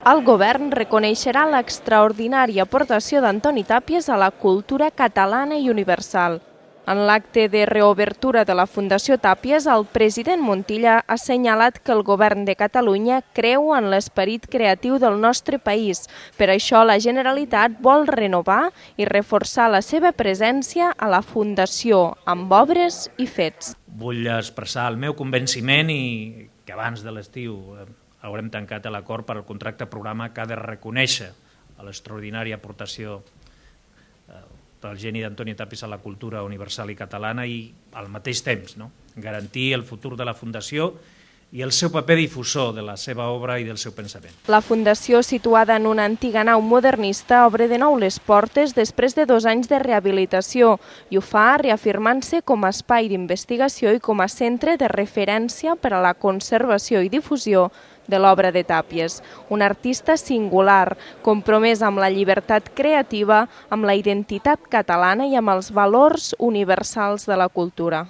El govern reconeixerà l'extraordinària aportació d'Antoni Tàpies a la cultura catalana i universal. En l'acte de reobertura de la Fundació Tàpies, el president Montilla ha assenyalat que el govern de Catalunya creu en l'esperit creatiu del nostre país. Per això, la Generalitat vol renovar i reforçar la seva presència a la Fundació amb obres i fets. Vull expressar el meu convenciment i que abans de l'estiu haurem tancat l'acord per al contracte programa que ha de reconèixer l'extraordinària aportació del geni d'Antoni Tàpies a la cultura universal i catalana i al mateix temps garantir el futur de la Fundació i el seu paper difusor de la seva obra i del seu pensament. La Fundació, situada en una antiga nau modernista, obre de nou les portes després de 2 anys de rehabilitació i ho fa reafirmant-se com a espai d'investigació i com a centre de referència per a la conservació i difusió de l'obra de Tàpies. Un artista singular, compromès amb la llibertat creativa, amb la identitat catalana i amb els valors universals de la cultura.